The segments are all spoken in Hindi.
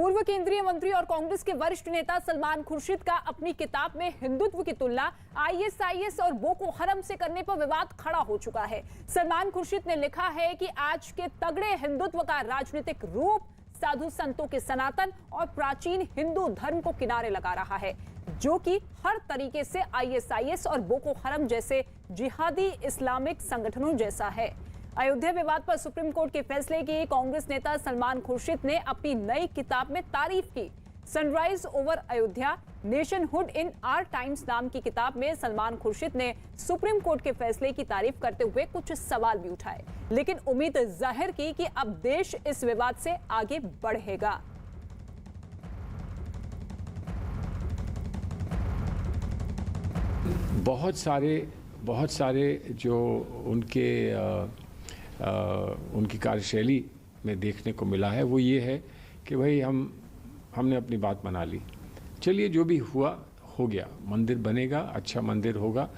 पूर्व केंद्रीय मंत्री और कांग्रेस के वरिष्ठ नेता सलमान खुर्शीद का अपनी किताब में हिंदुत्व की तुलना आईएसआईएस और बोको हरम से करने पर विवाद खड़ा हो चुका है। सलमान खुर्शीद ने लिखा है कि आज के तगड़े हिंदुत्व का राजनीतिक रूप साधु संतों के सनातन और प्राचीन हिंदू धर्म को किनारे लगा रहा है, जो कि हर तरीके से आईएसआईएस और बोको हरम जैसे जिहादी इस्लामिक संगठनों जैसा है। अयोध्या विवाद पर सुप्रीम कोर्ट के फैसले की कांग्रेस नेता सलमान खुर्शीद ने अपनी नई किताब में तारीफ की। Sunrise over Ayodhya, nationhood in our times नाम की किताब में सलमान खुर्शीद ने सुप्रीम कोर्ट के फैसले की तारीफ करते हुए कुछ सवाल भी उठाए, लेकिन उम्मीद जाहिर की कि अब देश इस विवाद से आगे बढ़ेगा। बहुत सारे जो उनकी कार्यशैली में देखने को मिला है वो ये है कि भाई हमने अपनी बात मना ली, चलिए जो भी हुआ हो गया, मंदिर बनेगा, अच्छा मंदिर होगा,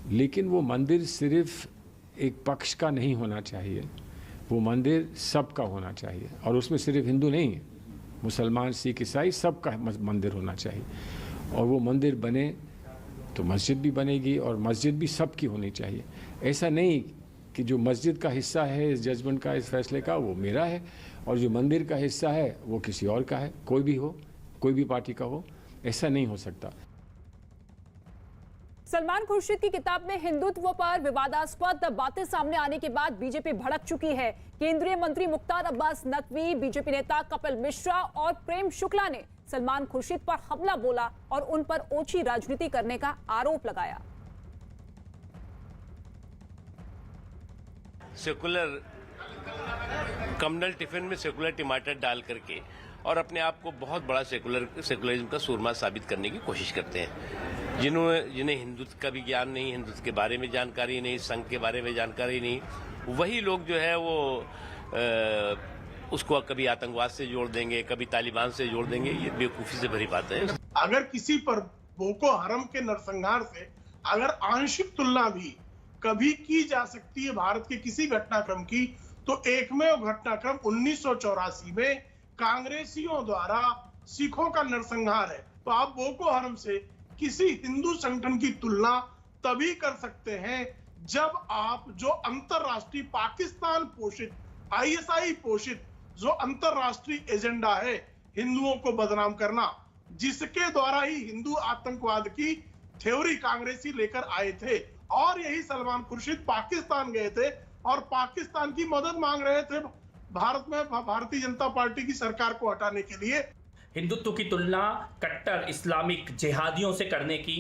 लेकिन वो मंदिर सिर्फ एक पक्ष का नहीं होना चाहिए, वो मंदिर सबका होना चाहिए और उसमें सिर्फ हिंदू नहीं है, मुसलमान, सिख, ईसाई सबका मंदिर होना चाहिए। और वो मंदिर बने तो मस्जिद भी बनेगी और मस्जिद भी सबकी होनी चाहिए। ऐसा नहीं कि जो मस्जिद का हिस्सा है इस जजमेंट का, इस फैसले का, वो मेरा है और जो मंदिर का हिस्सा है वो किसी और का है, कोई भी हो, कोई भी पार्टी का हो, ऐसा नहीं हो सकता। सलमान खुर्शीद की किताब में हिंदुत्व पर विवादास्पद बातें सामने आने के बाद बीजेपी भड़क चुकी है। केंद्रीय मंत्री मुख्तार अब्बास नकवी, बीजेपी नेता कपिल मिश्रा और प्रेम शुक्ला ने सलमान खुर्शीद पर हमला बोला और उन पर ओछी राजनीति करने का आरोप लगाया। सेकुलर कम्युनल टिफिन में सेकुलर टमाटर डाल करके और अपने आप को बहुत बड़ा सेकुलरिज्म का सूरमा साबित करने की कोशिश करते हैं। जिन्हें हिंदुत्व का भी ज्ञान नहीं, हिंदुत्व के बारे में जानकारी नहीं, संघ के बारे में जानकारी नहीं, वही लोग जो है वो उसको कभी आतंकवाद से जोड़ देंगे, कभी तालिबान से जोड़ देंगे। ये बेवकूफ़ी से भरी बात है। अगर किसी पर बोको हरम के नरसंहार से अगर आंशिक तुलना भी कभी की जा सकती है भारत के किसी घटनाक्रम की, तो एकमेव घटनाक्रम 1984 में कांग्रेसियों द्वारा सिखों का नरसंहार है। तो आप बोको हरम से किसी हिंदू संगठन की तुलना तभी कर सकते हैं जब आप जो अंतरराष्ट्रीय पाकिस्तान पोषित, आईएसआई पोषित जो अंतरराष्ट्रीय एजेंडा है हिंदुओं को बदनाम करना, जिसके द्वारा ही हिंदू आतंकवाद की थ्योरी कांग्रेसी लेकर आए थे, और यही सलमान खुर्शीद पाकिस्तान गए थे और पाकिस्तान की मदद मांग रहे थे भारत में भारतीय जनता पार्टी की सरकार को हटाने के लिए। हिंदुत्व की तुलना कट्टर इस्लामिक जिहादियों से करने की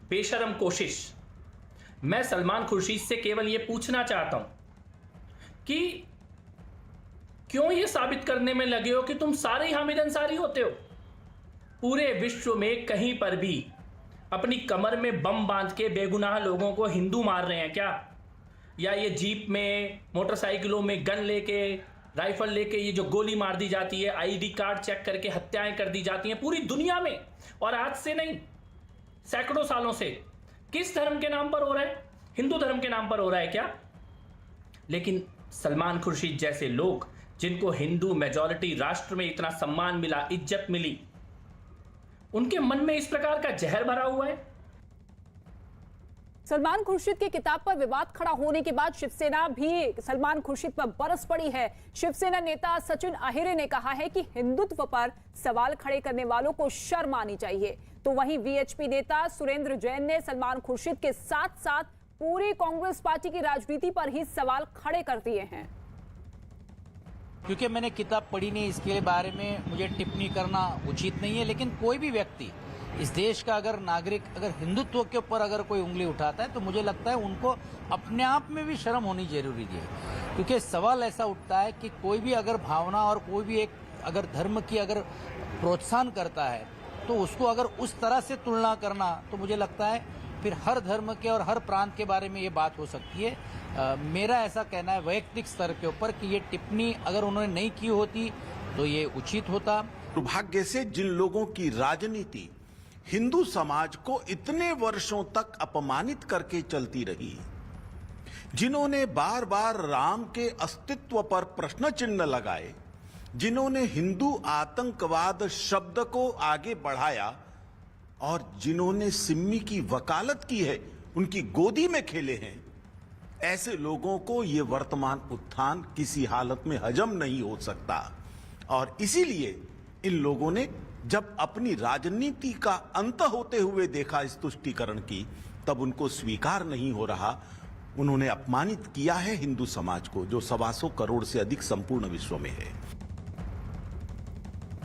बेशरम कोशिश। मैं सलमान खुर्शीद से केवल यह पूछना चाहता हूं कि क्यों यह साबित करने में लगे हो कि तुम सारे ही हामिद अंसारी होते हो? पूरे विश्व में कहीं पर भी अपनी कमर में बम बांध के बेगुनाह लोगों को हिंदू मार रहे हैं क्या? या ये जीप में, मोटरसाइकिलों में गन लेके, राइफल लेके ये जो गोली मार दी जाती है, आईडी कार्ड चेक करके हत्याएं कर दी जाती हैं पूरी दुनिया में, और आज से नहीं सैकड़ों सालों से। किस धर्म के नाम पर हो रहा है? हिंदू धर्म के नाम पर हो रहा है क्या? लेकिन सलमान खुर्शीद जैसे लोग, जिनको हिंदू मेजॉरिटी राष्ट्र में इतना सम्मान मिला, इज्जत मिली, उनके मन में इस प्रकार का जहर भरा हुआ है। सलमान खुर्शीद की किताब पर विवाद खड़ा होने के बाद शिवसेना भी सलमान खुर्शीद पर बरस पड़ी है। शिवसेना नेता सचिन अहिरे ने कहा है कि हिंदुत्व पर सवाल खड़े करने वालों को शर्म आनी चाहिए। तो वहीं वीएचपी नेता सुरेंद्र जैन ने सलमान खुर्शीद के साथ साथ पूरी कांग्रेस पार्टी की राजनीति पर ही सवाल खड़े कर दिए हैं। क्योंकि मैंने किताब पढ़ी नहीं, इसके बारे में मुझे टिप्पणी करना उचित नहीं है, लेकिन कोई भी व्यक्ति, इस देश का अगर नागरिक अगर हिंदुत्व के ऊपर अगर कोई उंगली उठाता है तो मुझे लगता है उनको अपने आप में भी शर्म होनी जरूरी है। क्योंकि सवाल ऐसा उठता है कि कोई भी अगर भावना और कोई भी एक अगर धर्म की अगर प्रोत्साहन करता है तो उसको अगर उस तरह से तुलना करना, तो मुझे लगता है फिर हर धर्म के और हर प्रांत के बारे में ये बात हो सकती है। मेरा ऐसा कहना है वैयक्तिक स्तर के ऊपर कि ये टिप्पणी अगर उन्होंने नहीं की होती तो ये उचित होता। दुर्भाग्य से जिन लोगों की राजनीति हिंदू समाज को इतने वर्षों तक अपमानित करके चलती रही, जिन्होंने बार बार राम के अस्तित्व पर प्रश्न चिन्ह लगाए, जिन्होंने हिंदू आतंकवाद शब्द को आगे बढ़ाया और जिन्होंने सिम्मी की वकालत की है, उनकी गोदी में खेले हैं, ऐसे लोगों को ये वर्तमान उत्थान किसी हालत में हजम नहीं हो सकता। और इसीलिए इन लोगों ने जब अपनी राजनीति का अंत होते हुए देखा इस तुष्टीकरण की, तब उनको स्वीकार नहीं हो रहा। उन्होंने अपमानित किया है हिंदू समाज को, जो 125 करोड़ से अधिक संपूर्ण विश्व में है।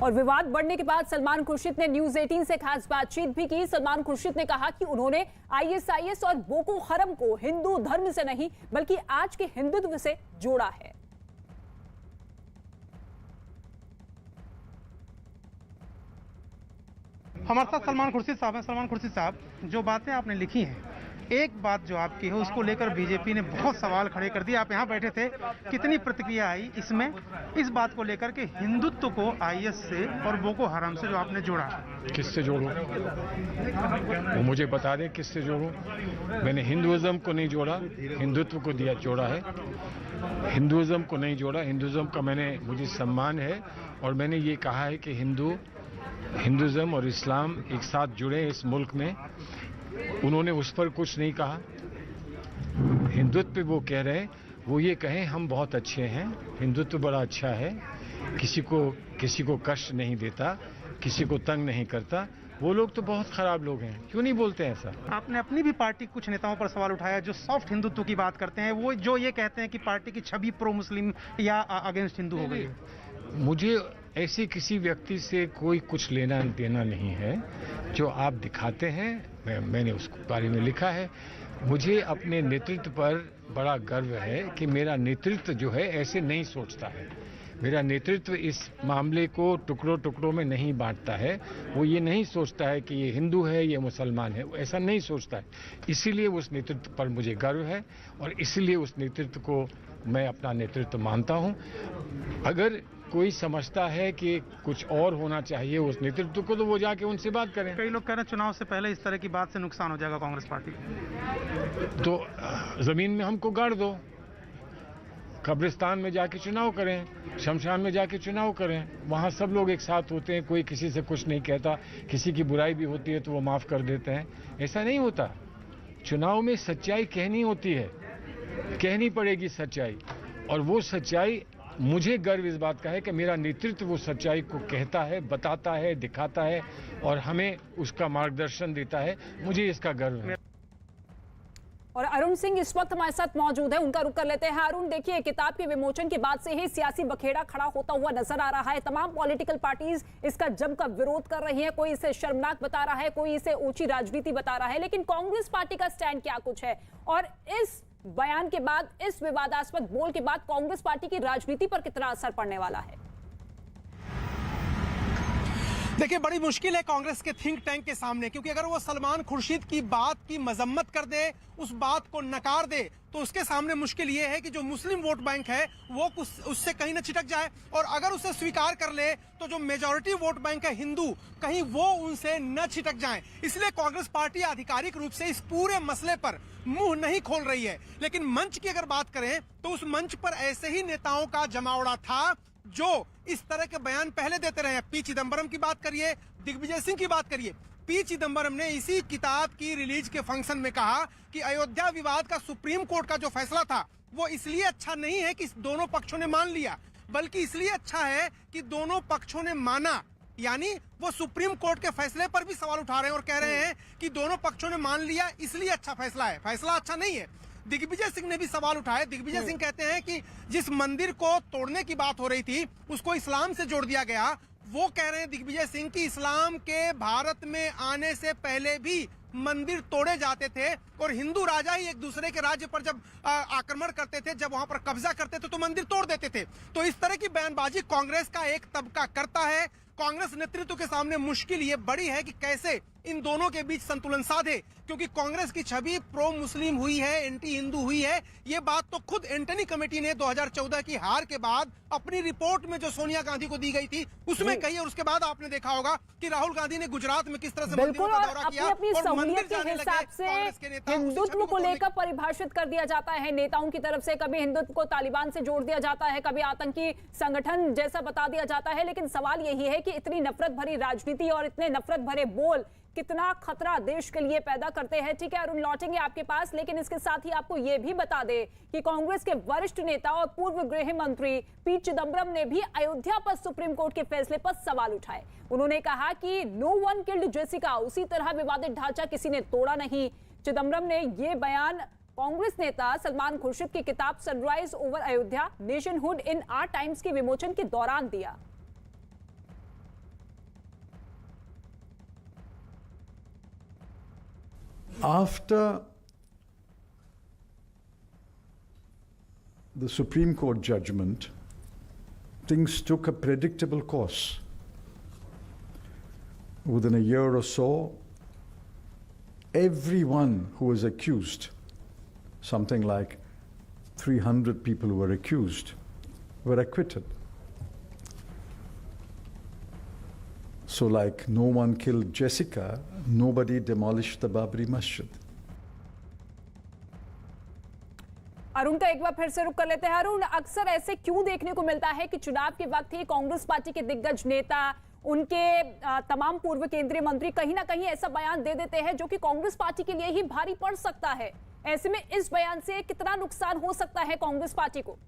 और विवाद बढ़ने के बाद सलमान खुर्शीद ने न्यूज 18 से खास बातचीत भी की। सलमान खुर्शीद ने कहा कि उन्होंने आईएसआईएस और बोको हरम को हिंदू धर्म से नहीं बल्कि आज के हिंदुत्व से जोड़ा है। हमारे साथ सलमान खुर्शीद साहब हैं। सलमान खुर्शीद साहब, जो बातें आपने लिखी हैं, एक बात जो आपकी है उसको लेकर बीजेपी ने बहुत सवाल खड़े कर दिए। आप यहाँ बैठे थे, कितनी प्रतिक्रिया आई इसमें, इस बात को लेकर के हिंदुत्व को आईएस से और बोको हराम से जो आपने जोड़ा? किससे जोड़ूं? वो मुझे बता दें किससे जोड़ूं। मैंने हिंदुइज्म को नहीं जोड़ा, हिंदुत्व को जोड़ा है। हिंदुइज्म को नहीं जोड़ा। हिंदुइज्म का मुझे सम्मान है और मैंने ये कहा है कि हिंदुइज्म और इस्लाम एक साथ जुड़े इस मुल्क में। उन्होंने उस पर कुछ नहीं कहा। हिंदुत्व वो कह रहे हैं, वो ये कहें हम बहुत अच्छे हैं, हिंदुत्व बड़ा अच्छा है, किसी को कष्ट नहीं देता, किसी को तंग नहीं करता। वो लोग तो बहुत खराब लोग हैं, क्यों नहीं बोलते हैं ऐसा? आपने अपनी भी पार्टी कुछ नेताओं पर सवाल उठाया जो सॉफ्ट हिंदुत्व की बात करते हैं, वो जो ये कहते हैं कि पार्टी की छवि प्रो मुस्लिम या अगेंस्ट हिंदू हो गई। मुझे ऐसे किसी व्यक्ति से कोई कुछ लेना देना नहीं है। जो आप दिखाते हैं, मैंने उस बारे में लिखा है। मुझे अपने नेतृत्व पर बड़ा गर्व है कि मेरा नेतृत्व जो है ऐसे नहीं सोचता है। मेरा नेतृत्व इस मामले को टुकड़ों टुकड़ों में नहीं बांटता है। वो ये नहीं सोचता है कि ये हिंदू है, ये मुसलमान है, वो ऐसा नहीं सोचता है। इसीलिए उस नेतृत्व पर मुझे गर्व है और इसीलिए उस नेतृत्व को मैं अपना नेतृत्व मानता हूँ। अगर कोई समझता है कि कुछ और होना चाहिए उस नेतृत्व को, तो वो जाके उनसे बात करें। कई लोग कह रहे हैं चुनाव से पहले इस तरह की बात से नुकसान हो जाएगा कांग्रेस पार्टी को। तो जमीन में हमको गाड़ दो, कब्रिस्तान में जाके चुनाव करें, शमशान में जाके चुनाव करें। वहाँ सब लोग एक साथ होते हैं, कोई किसी से कुछ नहीं कहता। किसी की बुराई भी होती है तो वो माफ कर देते हैं। ऐसा नहीं होता। चुनाव में सच्चाई कहनी होती है, कहनी पड़ेगी सच्चाई। और वो सच्चाई, मुझे गर्व इस बात का है कि मेरा नेतृत्व वो सच्चाई को कहता है, बताता है, दिखाता है और हमें उसका मार्गदर्शन देता है। मुझे इसका गर्व है। और अरुण सिंह इस वक्त हमारे साथ मौजूद है, उनका रुख कर लेते हैं। अरुण, देखिए, किताब के विमोचन के बाद से ही सियासी बखेड़ा खड़ा होता हुआ नजर आ रहा है। तमाम पॉलिटिकल पार्टीज इसका जमकर विरोध कर रही हैं। कोई इसे शर्मनाक बता रहा है, कोई इसे ऊंची राजनीति बता रहा है। लेकिन कांग्रेस पार्टी का स्टैंड क्या कुछ है? और इस बयान के बाद, इस विवादास्पद बोल के बाद कांग्रेस पार्टी की राजनीति पर कितना असर पड़ने वाला है? देखिए, बड़ी मुश्किल है कांग्रेस के थिंक टैंक के सामने, क्योंकि अगर वो सलमान खुर्शीद की बात की मजम्मत कर दे, उस बात को नकार दे, तो उसके सामने मुश्किल ये है कि जो मुस्लिम वोट बैंक है वो उससे कहीं न छिटक जाए। और अगर उसे स्वीकार कर ले तो जो मेजॉरिटी वोट बैंक है हिंदू, कहीं वो उनसे न छिटक जाए। इसलिए कांग्रेस पार्टी आधिकारिक रूप से इस पूरे मसले पर मुंह नहीं खोल रही है। लेकिन मंच की अगर बात करें तो उस मंच पर ऐसे ही नेताओं का जमावड़ा था जो इस तरह के बयान पहले देते रहे हैं। पी चिदम्बरम की बात करिए, दिग्विजय सिंह की बात करिए। पी चिदम्बरम ने इसी किताब की रिलीज के फंक्शन में कहा कि अयोध्या विवाद का सुप्रीम कोर्ट का जो फैसला था वो इसलिए अच्छा नहीं है कि दोनों पक्षों ने मान लिया, बल्कि इसलिए अच्छा है कि दोनों पक्षों ने माना। यानी वो सुप्रीम कोर्ट के फैसले पर भी सवाल उठा रहे हैं और कह रहे हैं कि दोनों पक्षों ने मान लिया इसलिए अच्छा फैसला है। फैसला अच्छा नहीं है। दिग्विजय सिंह ने भी सवाल उठाए। दिग्विजय सिंह कहते हैं कि जिस मंदिर को तोड़ने की बात हो रही थी उसको इस्लाम से जोड़ दिया गया। वो कह रहे हैं दिग्विजय सिंह कि इस्लाम के भारत में आने से पहले भी मंदिर तोड़े जाते थे और हिंदू राजा ही एक दूसरे के राज्य पर जब आक्रमण करते थे, जब वहां पर कब्जा करते थे तो मंदिर तोड़ देते थे। तो इस तरह की बयानबाजी कांग्रेस का एक तबका करता है। कांग्रेस नेतृत्व के सामने मुश्किल ये बड़ी है कि कैसे इन दोनों के बीच संतुलन साधे, क्योंकि कांग्रेस की छवि प्रो मुस्लिम हुई है, एंटी हिंदू हुई है। ये बात तो खुद एंटनी कमेटी ने 2014 की हार के बाद अपनी रिपोर्ट में जो सोनिया गांधी को दी गई थी उसमें कही, और उसके बाद आपने देखा होगा कि राहुल गांधी ने गुजरात में किस तरह से मंदिरों का दौरा किया अपनी और मंदिर सहूलियत के जाने लगे। हिसाब से कांग्रेस के नेता हिंदुत्व को लेकर परिभाषित कर दिया जाता है नेताओं की तरफ से। कभी हिंदुत्व को तालिबान से जोड़ दिया जाता है, कभी आतंकी संगठन जैसा बता दिया जाता है। लेकिन सवाल यही है कि इतनी नफरत भरी राजनीति और इतने नफरत भरे बोल कितना खतरा देश के लिए पैदा करते हैं। ठीक है अरुण, लौटेंगे आपके पास, लेकिन इसके साथ ही आपको यह भी बता दे कि कांग्रेस के वरिष्ठ नेता और पूर्व गृह मंत्री पी चिदम्बरम ने भी अयोध्या पर सुप्रीम कोर्ट के फैसले पर सवाल उठाए। उन्होंने कहा कि नो वन किल्ड जेसिका, उसी तरह विवादित ढांचा किसी ने तोड़ा नहीं। चिदम्बरम ने यह बयान कांग्रेस नेता सलमान खुर्शीद की किताब sunrise over Ayodhya nationhood in our times के विमोचन के दौरान दिया। After the Supreme Court judgment, things took a predictable course. Within a year or so, everyone who was accused, something like 300 people who were accused, were acquitted. So like no one killed Jessica, nobody demolished the Babri Masjid. Arun का एक बार फिर से रुक कर लेते हैं। अरुण, अक्सर ऐसे क्यों देखने को मिलता है कि चुनाव के वक्त ही कांग्रेस पार्टी के दिग्गज नेता, उनके तमाम पूर्व केंद्रीय मंत्री कहीं ना कहीं ऐसा बयान दे देते हैं जो कि कांग्रेस पार्टी के लिए ही भारी पड़ सकता है। ऐसे में इस बयान से कितना नुकसान हो सकता है कांग्रेस पार्टी को?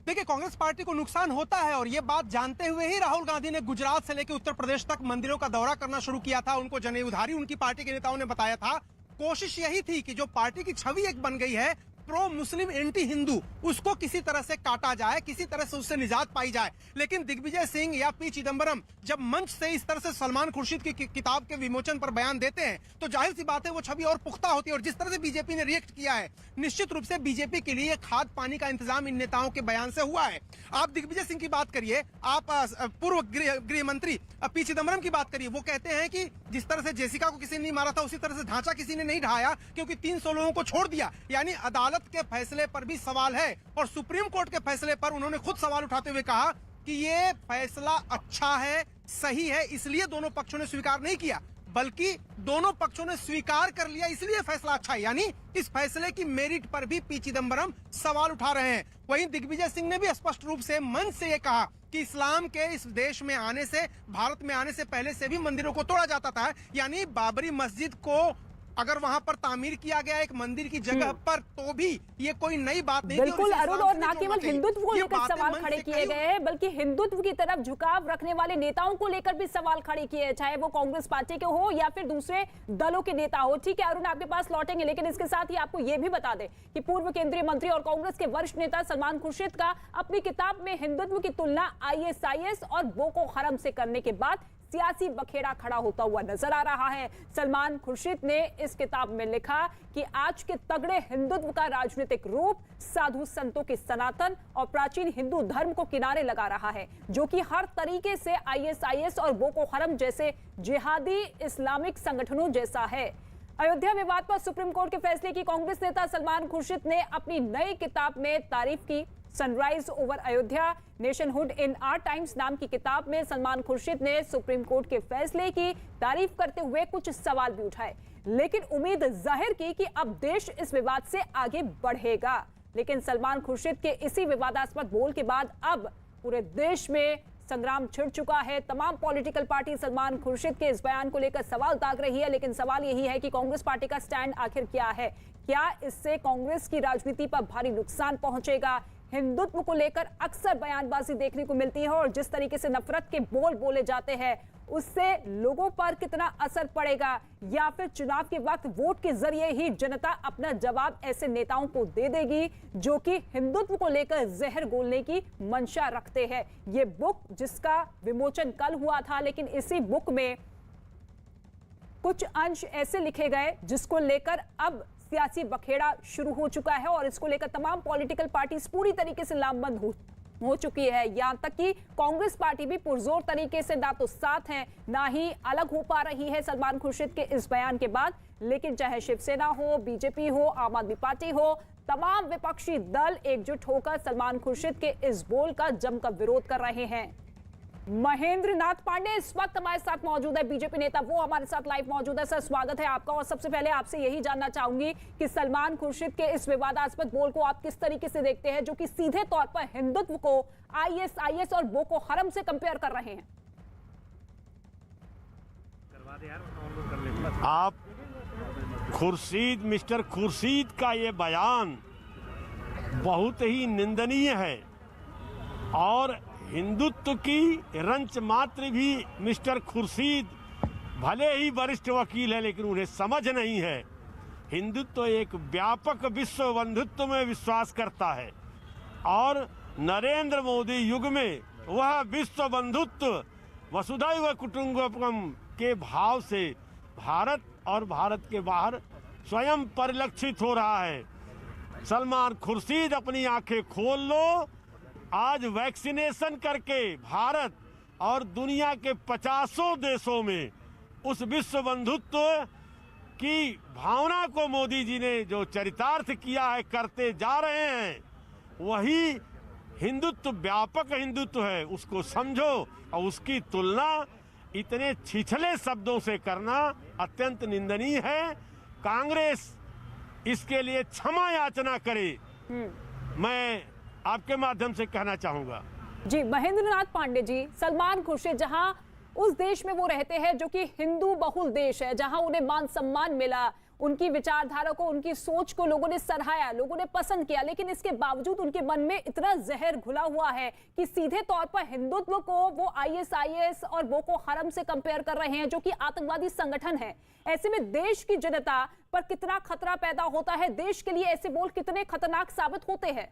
देखिए, कांग्रेस पार्टी को नुकसान होता है, और ये बात जानते हुए ही राहुल गांधी ने गुजरात से लेकर उत्तर प्रदेश तक मंदिरों का दौरा करना शुरू किया था। उनको जनेऊ उधारी उनकी पार्टी के नेताओं ने बताया था। कोशिश यही थी कि जो पार्टी की छवि एक बन गई है प्रो मुस्लिम एंटी हिंदू, उसको किसी तरह से काटा जाए, किसी तरह से उससे निजात पाई जाए। लेकिन दिग्विजय सिंह या पी चिदम्बरम जब मंच से इस तरह से सलमान खुर्शीद की किताब के विमोचन पर बयान देते हैं तो जाहिर सी बात है वो छवि और पुख्ता होती है। और जिस तरह से बीजेपी ने रिएक्ट किया है, निश्चित रूप से बीजेपी के लिए खाद पानी का इंतजाम इन नेताओं के बयान से हुआ है। आप दिग्विजय सिंह की बात करिए, आप पूर्व गृह मंत्री पी चिदम्बरम की बात करिए, वो कहते हैं कि जिस तरह से जेसिका को किसी ने नहीं मारा था, उसी तरह से ढांचा किसी ने नहीं ढाया, क्योंकि 300 लोगों को छोड़ दिया। यानी अदालत के फैसले पर भी सवाल है, और सुप्रीम कोर्ट के फैसले पर उन्होंने खुद सवाल उठाते हुए कहा कि ये फैसला अच्छा है, सही है, इसलिए दोनों पक्षों ने स्वीकार नहीं किया, बल्कि दोनों पक्षों ने स्वीकार कर लिया, इसलिए फैसला अच्छा है। यानी इस फैसले की मेरिट पर भी पी चिदम्बरम सवाल उठा रहे हैं। वहीं दिग्विजय सिंह ने भी स्पष्ट रूप से मंच से यह कहा कि इस्लाम के इस देश में आने से, भारत में आने से पहले से भी मंदिरों को तोड़ा जाता था। यानी बाबरी मस्जिद को अगर वहां पर तामीर किया गया एक मंदिर की जगह पर, तो भी ये कोई नई बात नहीं। बिल्कुल अरुण, और ना केवल हिंदुत्व को लेकर सवाल खड़े किए गए हैं, बल्कि हिंदुत्व की तरफ झुकाव रखने वाले नेताओं को लेकर भी सवाल खड़े किए, चाहे वो कांग्रेस पार्टी के हो या फिर दूसरे दलों के नेता हो। ठीक है अरुण, आपके पास लौटेंगे, लेकिन इसके साथ ही आपको यह भी बता दें कि पूर्व केंद्रीय मंत्री और कांग्रेस के वरिष्ठ नेता सलमान खुर्शीद का अपनी किताब में हिंदुत्व की तुलना ISIS और बोको हरम से करने के बाद सियासी बखेड़ा खड़ा होता हुआ नजर आ रहा है। सलमान खुर्शीद ने इस किताब में लिखा कि आज के तगड़े हिंदुत्व का राजनीतिक रूप साधु संतों के सनातन और प्राचीन हिंदू धर्म को किनारे लगा रहा है, जो कि हर तरीके से ISIS और बोको हरम जैसे जिहादी इस्लामिक संगठनों जैसा है। अयोध्या विवाद पर सुप्रीम कोर्ट के फैसले की कांग्रेस नेता सलमान खुर्शीद ने अपनी नई किताब में तारीफ की। Sunrise over Ayodhya nationhood in our times नाम की किताब में सलमान खुर्शीद ने सुप्रीम कोर्ट के फैसले की तारीफ करते हुए कुछ सवाल भी उठाए, लेकिन उम्मीद जाहिर की कि अब देश इस विवाद से आगे बढ़ेगा। लेकिन सलमान खुर्शीद के इसी विवादास्पद बोल के बाद अब पूरे देश में संग्राम छिड़ चुका है। तमाम पॉलिटिकल पार्टी सलमान खुर्शीद के इस बयान को लेकर सवाल दाग रही है, लेकिन सवाल यही है कि कांग्रेस पार्टी का स्टैंड आखिर क्या है? क्या इससे कांग्रेस की राजनीति पर भारी नुकसान पहुंचेगा? हिंदुत्व को लेकर अक्सर बयानबाजी देखने को मिलती है, और जिस तरीके से नफरत के बोल बोले जाते हैं उससे लोगों पर कितना असर पड़ेगा, या फिर चुनाव के वक्त वोट के जरिए ही जनता अपना जवाब ऐसे नेताओं को दे देगी जो कि हिंदुत्व को लेकर जहर घोलने की मंशा रखते हैं। ये बुक जिसका विमोचन कल हुआ था, लेकिन इसी बुक में कुछ अंश ऐसे लिखे गए जिसको लेकर अब सियासी बखेड़ा शुरू हो चुका है, और इसको लेकर तमाम पॉलिटिकल पार्टीज पूरी तरीके से लामबंद हो चुकी है। यहां तक कि कांग्रेस पार्टी भी पुरजोर तरीके से ना तो साथ है ना ही अलग हो पा रही है सलमान खुर्शीद के इस बयान के बाद। लेकिन चाहे शिवसेना हो, बीजेपी हो, आम आदमी पार्टी हो, तमाम विपक्षी दल एकजुट होकर सलमान खुर्शीद के इस बोल का जमकर विरोध कर रहे हैं। महेंद्र नाथ पांडे इस वक्त हमारे साथ मौजूद है, बीजेपी नेता, वो हमारे साथ लाइव मौजूद है। सर, स्वागत है आपका। और सबसे पहले आपसे यही जानना चाहूंगी कि सलमान खुर्शीद के इस विवादास्पद बोल को आप किस तरीके से देखते हैं, जो कि सीधे तौर पर हिंदुत्व को आईएसआईएस और बोको हरम से कंपेयर कर रहे हैं। आप मिस्टर खुर्शीद का ये बयान बहुत ही निंदनीय है और हिंदुत्व की रंच मात्र भी मिस्टर खुर्शीद भले ही वरिष्ठ वकील है लेकिन उन्हें समझ नहीं है। हिंदुत्व एक व्यापक विश्व बंधुत्व में विश्वास करता है और नरेंद्र मोदी युग में वह विश्व बंधुत्व वसुधैव कुटुंबकम के भाव से भारत और भारत के बाहर स्वयं परिलक्षित हो रहा है। सलमान खुर्शीद अपनी आंखें खोल लो, आज वैक्सीनेशन करके भारत और दुनिया के 50 देशों में उस विश्व बंधुत्व की भावना को मोदी जी ने जो चरितार्थ किया है, करते जा रहे हैं, वही हिंदुत्व व्यापक हिंदुत्व है। उसको समझो और उसकी तुलना इतने छिछले शब्दों से करना अत्यंत निंदनीय है। कांग्रेस इसके लिए क्षमा याचना करे, मैं आपके माध्यम से कहना चाहूंगा। जी महेंद्र नाथ पांडे जी, सलमान खुर्शीद जहां उस देश में वो रहते हैं जो कि हिंदू बहुल देश है, जहां उन्हें मान सम्मान मिला, उनकी विचारधारा को, उनकी सोच को लोगों ने सराहाया, लोगों ने पसंद किया, लेकिन इसके बावजूद उनके मन में इतना जहर घुला हुआ है कि सीधे तौर पर हिंदुत्व को वो आईएसआईएस और बोको हरम से कंपेयर कर रहे हैं, जो कि आतंकवादी संगठन है। ऐसे में देश की जनता पर कितना खतरा पैदा होता है, देश के लिए ऐसे बोल कितने खतरनाक साबित होते हैं?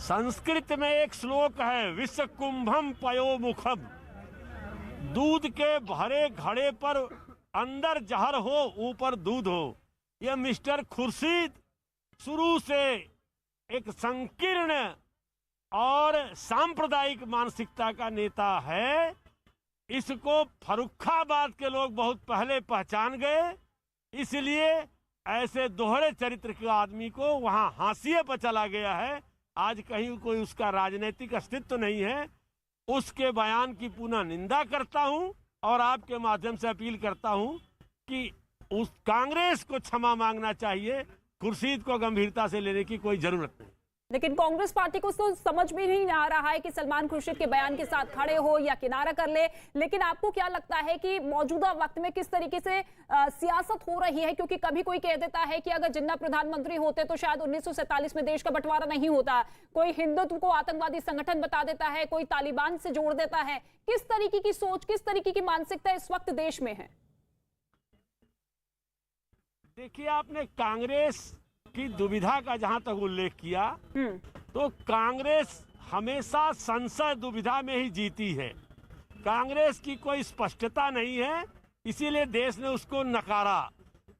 संस्कृत में एक श्लोक है, विश्व कुंभम पयो मुखम, दूध के भरे घड़े पर अंदर जहर हो ऊपर दूध हो। यह मिस्टर खुर्शीद शुरू से एक संकीर्ण और सांप्रदायिक मानसिकता का नेता है। इसको फर्रुखाबाद के लोग बहुत पहले पहचान गए, इसलिए ऐसे दोहरे चरित्र के आदमी को वहां हाशिए पर चला गया है। आज कहीं कोई उसका राजनीतिक अस्तित्व नहीं है। उसके बयान की पुनः निंदा करता हूं और आपके माध्यम से अपील करता हूं कि उस कांग्रेस को क्षमा मांगना चाहिए, खुर्शीद को गंभीरता से लेने की कोई जरूरत नहीं। लेकिन कांग्रेस पार्टी को तो समझ में नहीं आ रहा है कि सलमान खुर्शीद के बयान के साथ खड़े हो या किनारा कर ले। लेकिन आपको क्या लगता है कि मौजूदा वक्त में किस तरीके से सियासत हो रही है? क्योंकि कभी कोई कह देता है कि अगर जिन्ना प्रधानमंत्री होते तो शायद 1947 में देश का बंटवारा नहीं होता। कोई हिंदुत्व को आतंकवादी संगठन बता देता है, कोई तालिबान से जोड़ देता है। किस तरीके की सोच, किस तरीके की मानसिकता इस वक्त देश में है? देखिए, आपने कांग्रेस की दुविधा का जहां तक उल्लेख किया, तो कांग्रेस हमेशा संसद दुविधा में ही जीती है। कांग्रेस की कोई स्पष्टता नहीं है, इसीलिए देश ने उसको नकारा।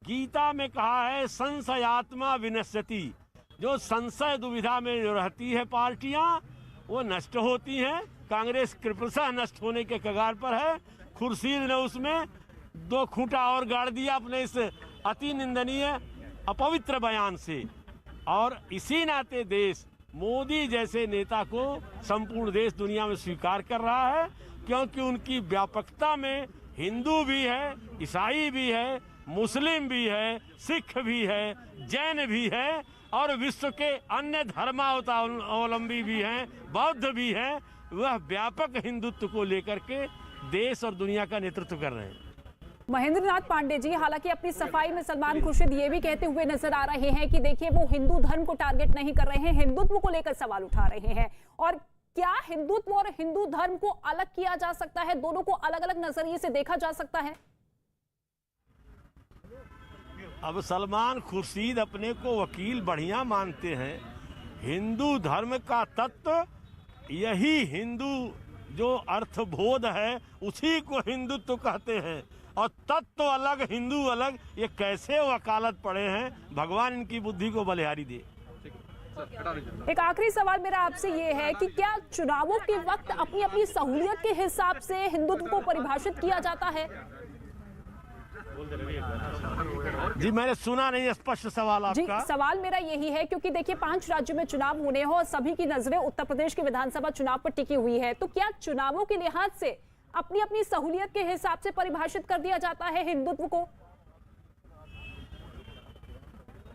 गीता में कहा है संशयात्मा विनश्यति, जो संशय दुविधा में जो रहती है पार्टियां, वो नष्ट होती हैं। कांग्रेस कृपशः नष्ट होने के कगार पर है। खुर्शीद ने उसमें 2 खूंटा और गाड़ दिया अपने इस अति निंदनीय अपवित्र बयान से। और इसी नाते देश मोदी जैसे नेता को संपूर्ण देश दुनिया में स्वीकार कर रहा है, क्योंकि उनकी व्यापकता में हिंदू भी है, ईसाई भी है, मुस्लिम भी है, सिख भी है, जैन भी है और विश्व के अन्य धर्मावलंबी भी हैं, बौद्ध भी हैं। वह व्यापक हिंदुत्व को लेकर के देश और दुनिया का नेतृत्व कर रहे हैं। महेंद्र नाथ पांडे जी, हालांकि अपनी सफाई में सलमान खुर्शीद ये भी कहते हुए नजर आ रहे हैं कि देखिए वो हिंदू धर्म को टारगेट नहीं कर रहे हैं, हिंदुत्व को लेकर सवाल उठा रहे हैं। और क्या हिंदुत्व और हिंदू धर्म को अलग किया जा सकता है? दोनों को अलग अलग नजरिए से देखा जा सकता है? अब सलमान खुर्शीद अपने को वकील बढ़िया मानते हैं। हिंदू धर्म का तत्व, यही हिंदू जो अर्थबोध है उसी को हिंदुत्व कहते हैं। और तत्व अलग, हिंदू अलग, ये कैसे वकालत पड़े हैं? भगवान इनकी बुद्धि को बलिहारी दे। एक आखिरी सवाल मेरा आपसे ये है कि क्या चुनावों के वक्त अपनी अपनी सहूलियत के हिसाब से हिंदुत्व को परिभाषित किया जाता है? जी मैंने सुना नहीं स्पष्ट सवाल आपका। जी सवाल मेरा यही है क्योंकि देखिए 5 राज्यों में चुनाव होने हो और सभी की नजरें उत्तर प्रदेश के विधानसभा चुनाव पर टिकी हुई है, तो क्या चुनावों के लिहाज से अपनी अपनी सहूलियत के हिसाब से परिभाषित कर दिया जाता है हिंदुत्व को?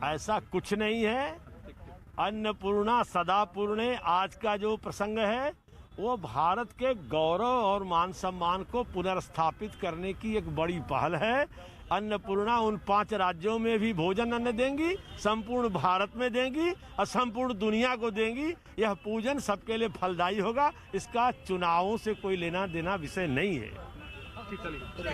ऐसा कुछ नहीं है। अन्नपूर्णा सदापूर्णे आज का जो प्रसंग है वो भारत के गौरव और मान सम्मान को पुनर्स्थापित करने की एक बड़ी पहल है। अन्नपूर्णा उन 5 राज्यों में भी भोजन अन्न देंगी, संपूर्ण भारत में देंगी और संपूर्ण दुनिया को देंगी। यह पूजन सबके लिए फलदायी होगा। इसका चुनावों से कोई लेना देना विषय नहीं है।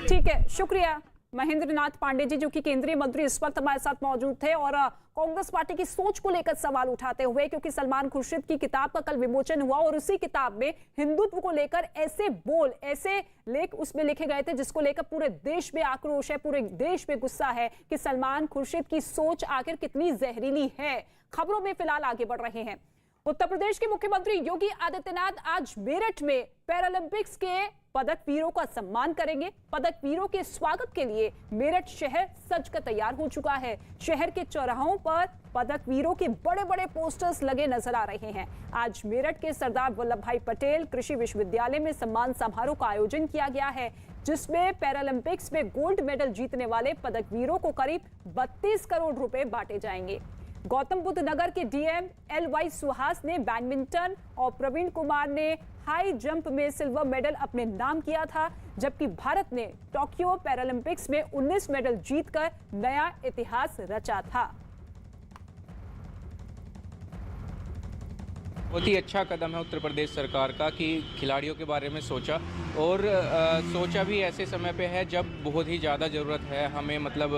ठीक है, शुक्रिया महेंद्र नाथ पांडे जी, जो कि केंद्रीय मंत्री इस वक्त हमारे साथ मौजूद थे और कांग्रेस पार्टी की सोच को लेकर सवाल उठाते हुए, क्योंकि सलमान खुर्शीद की किताब का कल विमोचन हुआ और उसी किताब में हिंदुत्व को लेकर ऐसे बोल, ऐसे लेख उसमें लिखे गए थे जिसको लेकर पूरे देश में आक्रोश है, पूरे देश में गुस्सा है कि सलमान खुर्शीद की सोच आखिर कितनी जहरीली है। खबरों में फिलहाल आगे बढ़ रहे हैं। उत्तर प्रदेश के मुख्यमंत्री योगी आदित्यनाथ आज मेरठ में पैरालंपिक्स के पदक वीरों का सम्मान करेंगे। पदक वीरों के स्वागत के लिए मेरठ शहर सजकर तैयार हो चुका है। शहर के चौराहों पर पदक वीरों के बड़े बड़े पोस्टर्स लगे नजर आ रहे हैं। आज मेरठ के सरदार वल्लभ भाई पटेल कृषि विश्वविद्यालय में सम्मान समारोह का आयोजन किया गया है, जिसमें पैरालंपिक्स में गोल्ड मेडल जीतने वाले पदक वीरों को करीब 32 करोड़ रुपए बांटे जाएंगे। गौतम बुद्ध नगर के डीएम LY सुहास ने बैडमिंटन और प्रवीण कुमार ने हाई जंप में सिल्वर मेडल अपने नाम किया था, जबकि भारत ने टोक्यो पैरालंपिक्स में 19 मेडल जीतकर नया इतिहास रचा था। बहुत ही अच्छा कदम है उत्तर प्रदेश सरकार का कि खिलाड़ियों के बारे में सोचा और सोचा भी ऐसे समय पे है जब बहुत ही ज़्यादा ज़रूरत है हमें। मतलब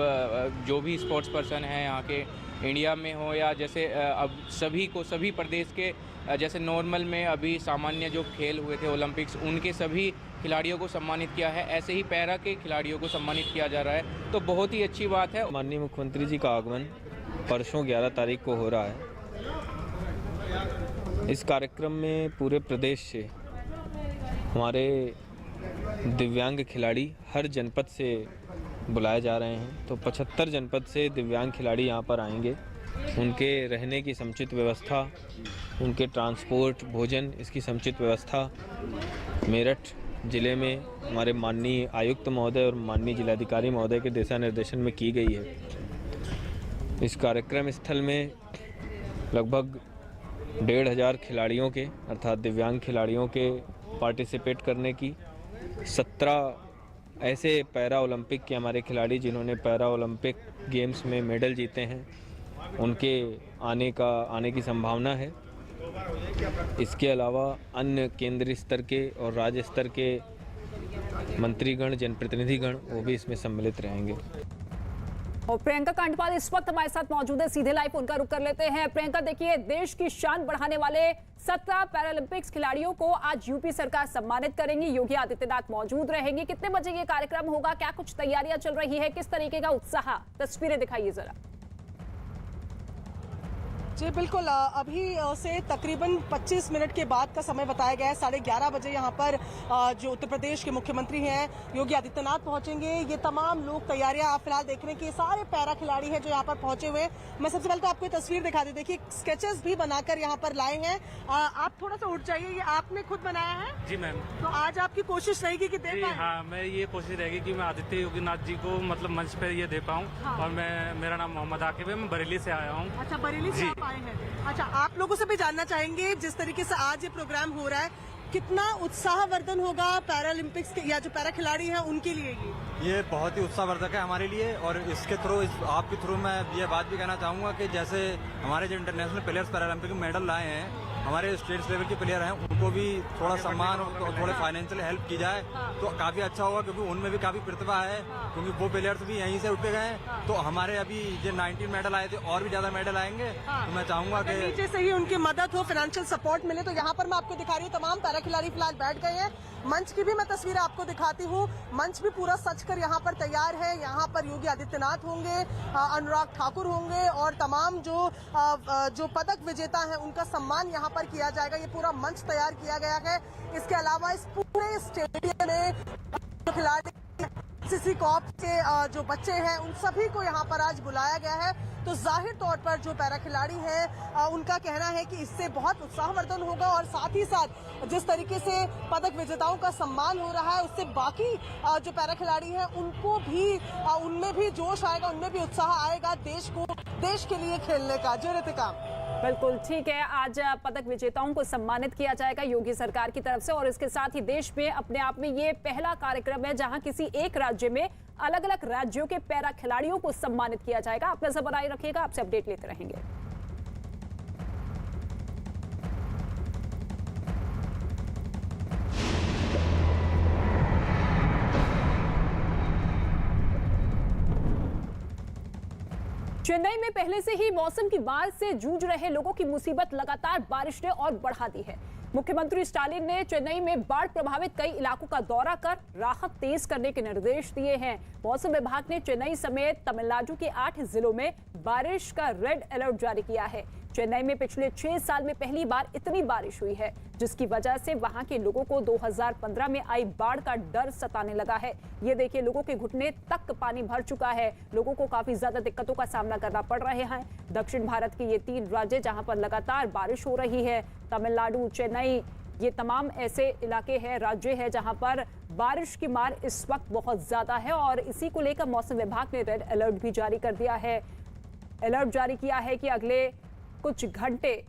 जो भी स्पोर्ट्स पर्सन हैं यहाँ के इंडिया में हो या जैसे अब सभी प्रदेश के जैसे नॉर्मल में अभी सामान्य जो खेल हुए थे ओलंपिक्स, उनके सभी खिलाड़ियों को सम्मानित किया है, ऐसे ही पैरा के खिलाड़ियों को सम्मानित किया जा रहा है, तो बहुत ही अच्छी बात है। माननीय मुख्यमंत्री जी का आगमन परसों 11 तारीख को हो रहा है। इस कार्यक्रम में पूरे प्रदेश से हमारे दिव्यांग खिलाड़ी हर जनपद से बुलाए जा रहे हैं, तो 75 जनपद से दिव्यांग खिलाड़ी यहाँ पर आएंगे। उनके रहने की समुचित व्यवस्था, उनके ट्रांसपोर्ट, भोजन, इसकी समुचित व्यवस्था मेरठ ज़िले में हमारे माननीय आयुक्त महोदय और माननीय जिलाधिकारी महोदय के दिशा निर्देशन में की गई है। इस कार्यक्रम स्थल में लगभग 1,500 खिलाड़ियों के अर्थात दिव्यांग खिलाड़ियों के पार्टिसिपेट करने की, 17 ऐसे पैरा ओलंपिक के हमारे खिलाड़ी जिन्होंने पैरा ओलंपिक गेम्स में मेडल जीते हैं, उनके आने की संभावना है। इसके अलावा अन्य केंद्रीय स्तर के और राज्य स्तर के मंत्रीगण, जनप्रतिनिधिगण वो भी इसमें सम्मिलित रहेंगे। और प्रियंका कांडपाल इस वक्त हमारे साथ मौजूद है, सीधे लाइव उनका रुख कर लेते हैं। प्रियंका, देखिए देश की शान बढ़ाने वाले 17 पैरालंपिक्स खिलाड़ियों को आज यूपी सरकार सम्मानित करेंगी, योगी आदित्यनाथ मौजूद रहेंगे। कितने बजे ये कार्यक्रम होगा, क्या कुछ तैयारियां चल रही है, किस तरीके का उत्साह, तस्वीरें दिखाइए जरा। जी बिल्कुल, अभी से तकरीबन 25 मिनट के बाद का समय बताया गया है। 11:30 बजे यहाँ पर जो उत्तर प्रदेश के मुख्यमंत्री हैं योगी आदित्यनाथ पहुंचेंगे। ये तमाम लोग तैयारियां आप फिलहाल देख रहे हैं कि सारे पैरा खिलाड़ी हैं जो यहाँ पर पहुंचे हुए। मैं सबसे पहले तो आपको तस्वीर दिखा दी, देखिए स्केचेस भी बनाकर यहाँ पर लाए हैं। आप थोड़ा सा उठ जाइए, ये आपने खुद बनाया है? जी मैम। तो आज आपकी कोशिश रहेगी कि दे पाएं? हाँ, मैं ये कोशिश रहेगी कि मैं आदित्य योगीनाथ जी को मतलब मंच पर ये दे पाऊँ। हाँ। और मेरा नाम मोहम्मद आकिब है, मैं बरेली से आया हूँ। अच्छा, बरेली से आप आए हैं। अच्छा, आप लोगों से भी जानना चाहेंगे जिस तरीके से आज ये प्रोग्राम हो रहा है, कितना उत्साहवर्धन होगा पैरालंपिक्स के या जो पैरा खिलाड़ी हैं उनके लिए? ये बहुत ही उत्साहवर्धक है हमारे लिए। और इसके थ्रू आपके थ्रू मैं ये बात भी कहना चाहूँगा कि जैसे हमारे जो इंटरनेशनल प्लेयर्स पैरालंपिक में मेडल लाए हैं, हमारे स्टेट लेवल के प्लेयर हैं उनको भी थोड़ा सम्मान और थोड़े फाइनेंशियल हेल्प की जाए तो काफ़ी अच्छा होगा, क्योंकि उनमें भी काफ़ी प्रतिभा है, क्योंकि वो प्लेयर्स भी यहीं से उठ के गए हैं। तो हमारे अभी जो 19 मेडल आए थे और भी ज़्यादा मेडल आएंगे। तो मैं चाहूँगा कि नीचे से ही उनकी मदद हो, फाइनेंशियल सपोर्ट मिले। तो यहाँ पर मैं आपको दिखा रही हूँ तमाम पैरा खिलाड़ी फिलहाल बैठ गए हैं। मंच की भी मैं तस्वीर आपको दिखाती हूँ। मंच भी पूरा सज कर यहाँ पर तैयार है। यहाँ पर योगी आदित्यनाथ होंगे, अनुराग ठाकुर होंगे और तमाम जो पदक विजेता हैं उनका सम्मान यहाँ पर किया जाएगा। ये पूरा मंच तैयार किया गया है। इसके अलावा इस पूरे स्टेडियम में खिलाड़ी सीसी कॉप के जो बच्चे हैं उन सभी को यहाँ पर आज बुलाया गया है। तो जाहिर तौर पर जो पैरा खिलाड़ी हैं उनका कहना है कि इससे बहुत उत्साहवर्धन होगा और साथ ही साथ जिस तरीके से पदक विजेताओं का सम्मान हो रहा है उससे बाकी जो पैरा खिलाड़ी हैं उनको भी उनमें भी जोश आएगा, उनमें भी उत्साह आएगा देश के लिए खेलने का। जो रितिका बिल्कुल ठीक है, आज पदक विजेताओं को सम्मानित किया जाएगा योगी सरकार की तरफ से और इसके साथ ही देश में अपने आप में ये पहला कार्यक्रम है जहां किसी एक राज्य में अलग अलग राज्यों के पैरा खिलाड़ियों को सम्मानित किया जाएगा। आप नजर बनाए रखिएगा, आपसे अपडेट लेते रहेंगे। चेन्नई में पहले से ही मौसम की मार से जूझ रहे लोगों की मुसीबत लगातार बारिश ने और बढ़ा दी है। मुख्यमंत्री स्टालिन ने चेन्नई में बाढ़ प्रभावित कई इलाकों का दौरा कर राहत तेज करने के निर्देश दिए हैं। मौसम विभाग ने चेन्नई समेत तमिलनाडु के 8 जिलों में बारिश का रेड अलर्ट जारी किया है। चेन्नई में पिछले 6 साल में पहली बार इतनी बारिश हुई है, जिसकी वजह से वहां के लोगों को 2015 में आई बाढ़ का डर सताने लगा है। ये देखिए, लोगों के घुटने तक पानी भर चुका है। लोगों को काफी ज्यादा दिक्कतों का सामना करना पड़ रहे हैं। दक्षिण भारत के ये 3 राज्य जहां पर लगातार बारिश हो रही है, तमिलनाडु, चेन्नई, ये तमाम ऐसे इलाके हैं, राज्य है जहां पर बारिश की मार इस वक्त बहुत ज्यादा है और इसी को लेकर मौसम विभाग ने रेड अलर्ट भी जारी कर दिया है। अलर्ट जारी किया है कि अगले कुछ घंटे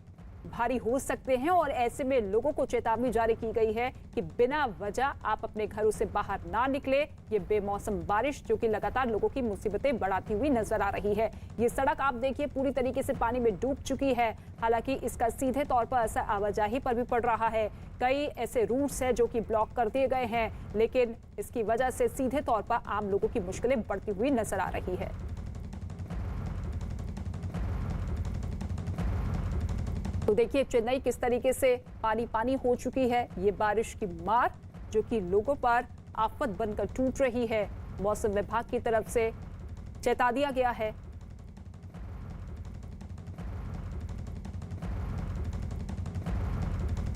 भारी हो सकते हैं और ऐसे में लोगों को चेतावनी जारी की गई है कि बिना वजह आप अपने घरों से बाहर ना निकले। ये बेमौसम बारिश जो कि लगातार लोगों की मुसीबतें बढ़ाती हुई नजर आ रही है। ये सड़क आप देखिए पूरी तरीके से पानी में डूब चुकी है। हालांकि इसका सीधे तौर पर असर आवाजाही पर भी पड़ रहा है। कई ऐसे रूट्स हैं जो कि ब्लॉक कर दिए गए हैं, लेकिन इसकी वजह से सीधे तौर पर आम लोगों की मुश्किलें बढ़ती हुई नजर आ रही है। तो देखिए चेन्नई किस तरीके से पानी पानी हो चुकी है। ये बारिश की मार जो कि लोगों पर आफत बनकर टूट रही है, मौसम विभाग की तरफ से चेता दिया गया है।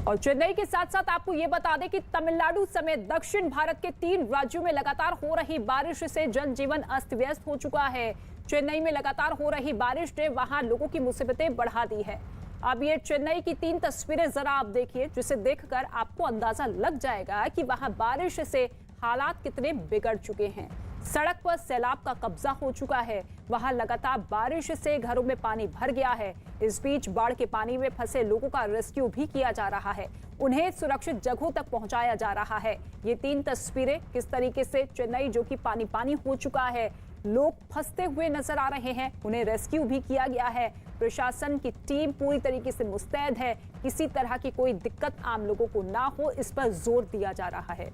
और चेन्नई के साथ साथ आपको ये बता दें कि तमिलनाडु समेत दक्षिण भारत के 3 राज्यों में लगातार हो रही बारिश से जनजीवन अस्त व्यस्त हो चुका है। चेन्नई में लगातार हो रही बारिश ने वहां लोगों की मुसीबतें बढ़ा दी है। अब ये चेन्नई की 3 तस्वीरें जरा आप देखिए, जिसे देखकर आपको अंदाजा लग जाएगा कि वहां बारिश से हालात कितने बिगड़ चुके हैं। सड़क पर सैलाब का कब्जा हो चुका है। वहां लगातार बारिश से घरों में पानी भर गया है। इस बीच बाढ़ के पानी में फंसे लोगों का रेस्क्यू भी किया जा रहा है। उन्हें सुरक्षित जगहों तक पहुंचाया जा रहा है। ये 3 तस्वीरें किस तरीके से चेन्नई जो कि पानी पानी हो चुका है, लोग फंसते हुए नजर आ रहे हैं, उन्हें रेस्क्यू भी किया गया है। प्रशासन की टीम पूरी तरीके से मुस्तैद है। किसी तरह की कोई दिक्कत आम लोगों को ना हो, इस पर जोर दिया जा रहा है।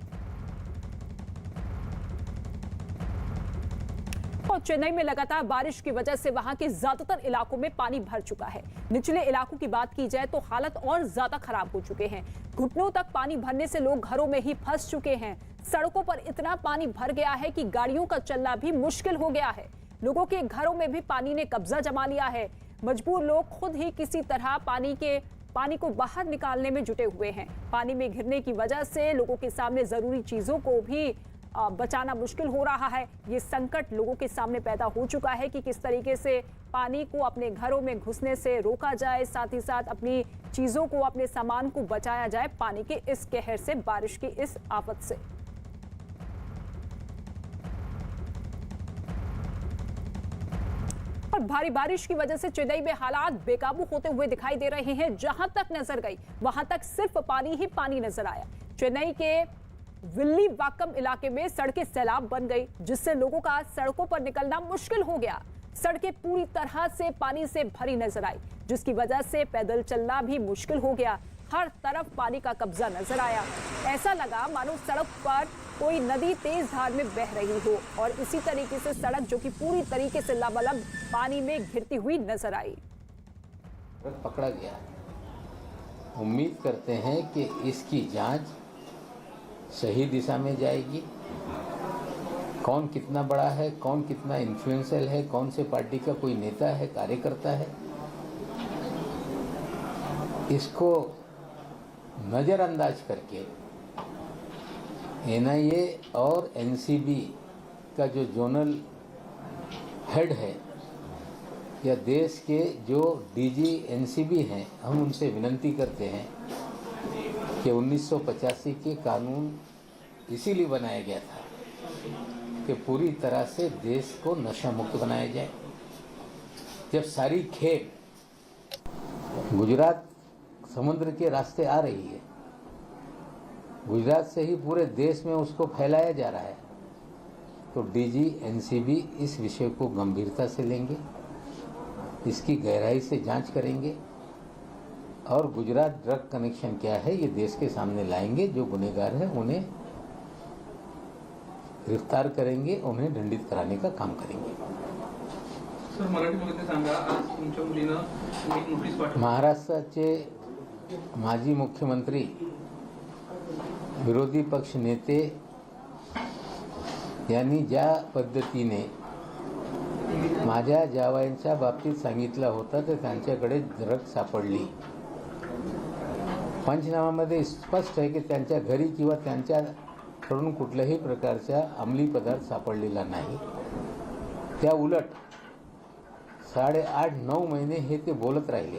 और चेन्नई में लगातार बारिश की वजह से वहां के ज्यादातर इलाकों में पानी भर चुका है। निचले इलाकों की बात की जाए तो हालत और ज्यादा खराब हो चुके हैं। घुटनों तक पानी भरने से लोग घरों में ही फंस चुके हैं। सड़कों पर इतना पानी भर गया है कि गाड़ियों का चलना भी मुश्किल हो गया है। लोगों के घरों में भी पानी ने कब्जा जमा लिया है। मजबूर लोग खुद ही किसी तरह पानी को बाहर निकालने में जुटे हुए हैं। पानी में घिरने की वजह से लोगों के सामने जरूरी चीजों को भी बचाना मुश्किल हो रहा है। ये संकट लोगों के सामने पैदा हो चुका है कि किस तरीके से पानी को अपने घरों में घुसने से रोका जाए, साथ ही साथ अपनी चीजों को, अपने सामान को बचाया जाए पानी के इस कहर से, बारिश की इस आफत से। और भारी बारिश की वजह से चेन्नई में हालात बेकाबू होते हुए दिखाई दे रहे हैं। जहां तक नजर गई वहां तक सिर्फ पानी ही पानी नजर आया। चेन्नई के विल्लीवाकम इलाके में सड़कें सैलाब बन गई, जिससे लोगों का सड़कों पर निकलना मुश्किल हो गया। सड़कें पूरी तरह से पानी से भरी नजर आई, जिसकी वजह से पैदल चलना भी मुश्किल हो गया। हर तरफ पानी का कब्जा नजर आया। ऐसा लगा मानो सड़क पर कोई नदी तेज धार में बह रही हो और इसी तरीके से सड़क जो कि पूरी तरीके से लबालब पानी में घिरती हुई नजर आई। पकड़ा गया। उम्मीद करते हैं कि इसकी जांच सही दिशा में जाएगी। कौन कितना बड़ा है, कौन कितना इन्फ्लुएंशियल है, कौन से पार्टी का कोई नेता है, कार्यकर्ता है, इसको नज़रअंदाज करके एनआईए और एनसीबी का जो जोनल हेड है या देश के जो डीजी एनसीबी हैं, हम उनसे विनती करते हैं कि 1985 के कानून इसीलिए बनाया गया था कि पूरी तरह से देश को नशा मुक्त बनाया जाए। जब सारी खेप गुजरात समुद्र के रास्ते आ रही है, गुजरात से ही पूरे देश में उसको फैलाया जा रहा है, तो डीजी एनसीबी इस विषय को गंभीरता से लेंगे, इसकी गहराई से जांच करेंगे और गुजरात ड्रग कनेक्शन क्या है ये देश के सामने लाएंगे। जो गुनहगार है उन्हें गिरफ्तार करेंगे, उन्हें दंडित कराने का काम करेंगे। सर, मराठीमध्ये सांगा, आज तुमच्या मुलीनं एक नोटीस पाठवली। महाराष्ट्राचे माजी मुख्यमंत्री, विरोधी पक्ष नेते यांनी ज्या पद्धतीने माझ्या जावयांच्या बाबतीत सांगितलं होतं तर त्यांच्याकडे ड्रग सापडली। पंचनाम्यामध्ये स्पष्ट आहे की त्यांच्या घरी किंवा त्यांच्याकडून कुठल्याही प्रकारचा अंमली पदार्थ सापडलेला नाही। त्या उलट 8.5-9 महिने हे ते बोलत राहिले।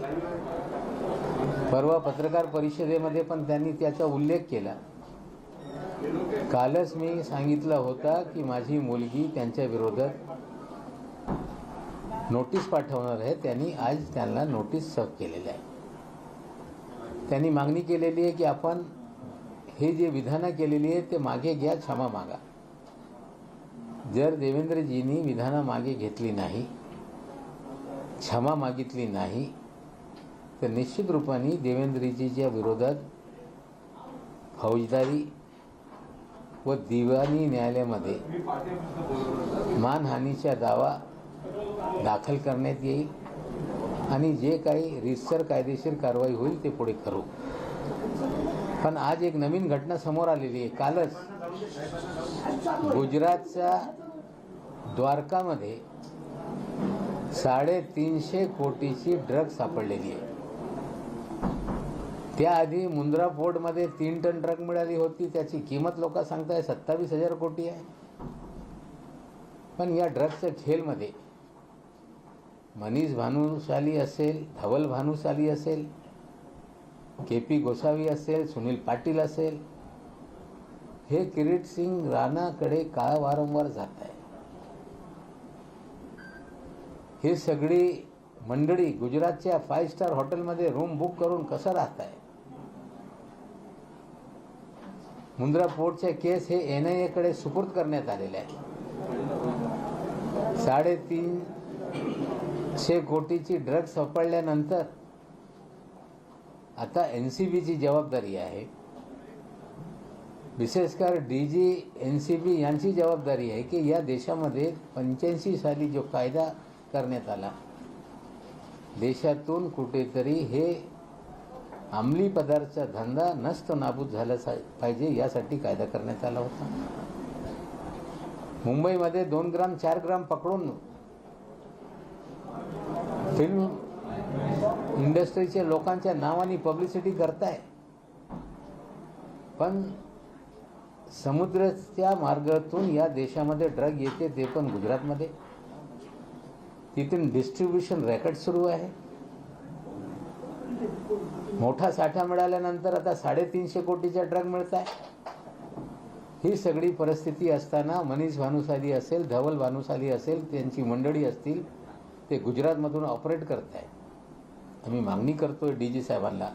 परवा पत्रकार परिषदेमध्ये पण त्यांनी त्याचा उल्लेख केला। कालच मी सांगितलं होता की माझी मुलगी त्यांच्या विरोधात नोटीस पाठवणार आहे। त्यांनी आज त्यांना नोटीस सर्व केलेली आहे। त्यांनी मागणी केलेली आहे की आपण हे जे विधानं केलेली आहे ते मागे घ्या, क्षमा मागा। जर देवेंद्रजींनी विधानं मागे घेतली नाही, क्षमा मागितली नाही तर निश्चित रूपाने देवेंद्रजीच्या विरोधात फौजदारी व दिवाणी न्यायालयामध्ये मानहानीचा दावा दाखल करण्यात येईल आणि जे काही रीतसर कायदेशीर कारवाई होईल ते पुढे करू। पण आज एक नवीन घटना समोर आलेली आहे। कालच गुजरातच्या द्वारकामध्ये 350 कोटीची ड्रग सापडलेली आहे। त्याआधी मुंद्रा पोर्टमध्ये 3 टन ड्रग मिळाली होती, त्याची किंमत लोक सांगताय 27,000 कोटी आहे। पण या ड्रगच्या खेळमध्ये मनीष भानुशाली असेल, धवल भानुशाली असेल, केपी गोसावी असेल, सुनील पाटील असेल, हे किरीट सिंग राणाकडे का वारंवार जात आहे। हे सगळी मंडळी गुजरातच्या 5 स्टार हॉटेलमध्ये रूम बुक करून कसं राहत आहे। मुंद्रा पोर्टचे केस हे एनआयए कडे सुपूर्द करण्यात आलेले आहे। 350 कोटीची ड्रग सापडल्यानंतर आता एनसीबीची जबाबदारी आहे। विशेषकर डीजी एनसीबी यांची जबाबदारी आहे की या देशामध्ये 85 साली जो कायदा करण्यात आला, देशातून कुठेतरी हे अंमली पदार्थाचा धंदा नष्ट नाबूद झाला पाहिजे यासाठी कायदा करण्यात आला होता। मुंबईमध्ये 2 ग्राम 4 ग्राम पकडून फिल्म इंडस्ट्रीचे लोकांच्या नावाने पब्लिसिटी करताय, पण समुद्राच्या मार्गातून या देशामध्ये ड्रग येते, ते पण गुजरातमध्ये। तिथून डिस्ट्रीब्युशन रॅकेट सुरू आहे। मोठा साठा मिळाल्यानंतर आता 350 कोटीचा ड्रग मिळत आहे। ही सगळी परिस्थिती असताना मनीष भानुशाली असेल, धवल भानुशाली असेल, त्यांची मंडळी असतील, ते गुजरातमधून ऑपरेट करत आहे। आम्ही मागणी करतोय डीजी साहेबांना,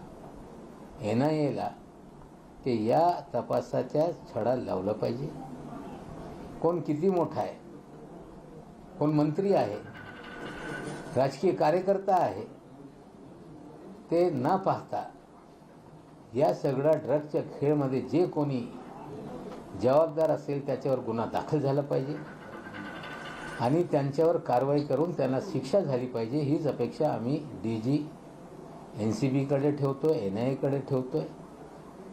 एनआयएला, की या तपासाच्या छडा लावला पाहिजे। कोण किती मोठा आहे, कोण मंत्री आहे, राजकीय कार्यकर्ता आहे ते न पाहता या सगळ्या ड्रगच्या खेळमध्ये जे कोणी जबाबदार असेल त्याच्यावर गुन्हा दाखल झाला पाहिजे आणि त्यांच्यावर कारवाई करून त्यांना शिक्षा झाली पाहिजे, हीच अपेक्षा आम्ही DG NCBकडे ठेवतोय, NIAकडे ठेवतोय.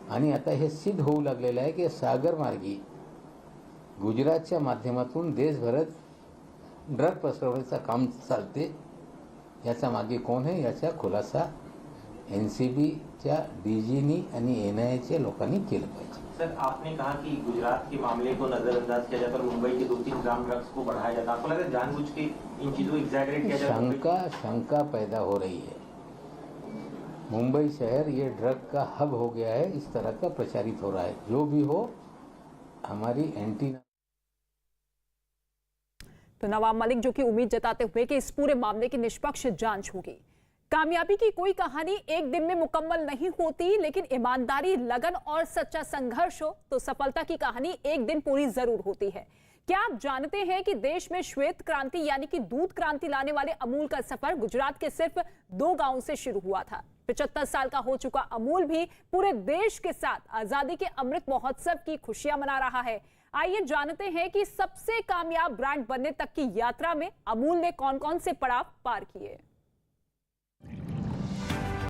आणि आता हे सिद्ध होऊ लागलेलं आहे की सागरमार्गी गुजरातच्या माध्यमातून देशभरात ड्रग पसरवण्याचं काम चालते. याचा मागे कोण है याचा खुलासा NCBच्या DGनी आणि NIAच्या लोकांनी केलं पाहिजे. सर, आपने कहा कि गुजरात के मामले को नजरअंदाज किया जाता है और मुंबई के 2-3 ग्राम ड्रग्स को बढ़ाया जाता है. आपको लग रहा है जानबूझ के इन चीजों को एग्जैगरेट किया जाता है? शंका पैदा हो रही है. मुंबई शहर ये ड्रग का हब हो गया है, इस तरह का प्रचारित हो रहा है. जो भी हो, हमारी एंटी. तो नवाब मलिक जो कि उम्मीद जताते हुए कि इस पूरे मामले की निष्पक्ष जांच होगी. कामयाबी की कोई कहानी एक दिन में मुकम्मल नहीं होती, लेकिन ईमानदारी, लगन और सच्चा संघर्ष हो तो सफलता की कहानी एक दिन पूरी जरूर होती है. क्या आप जानते हैं कि देश में श्वेत क्रांति यानी कि दूध क्रांति लाने वाले अमूल का सफर गुजरात के सिर्फ 2 गांवों से शुरू हुआ था. 75 साल का हो चुका अमूल भी पूरे देश के साथ आजादी के अमृत महोत्सव की खुशियां मना रहा है. आइए जानते हैं कि सबसे कामयाब ब्रांड बनने तक की यात्रा में अमूल ने कौन-कौन से पड़ाव पार किए.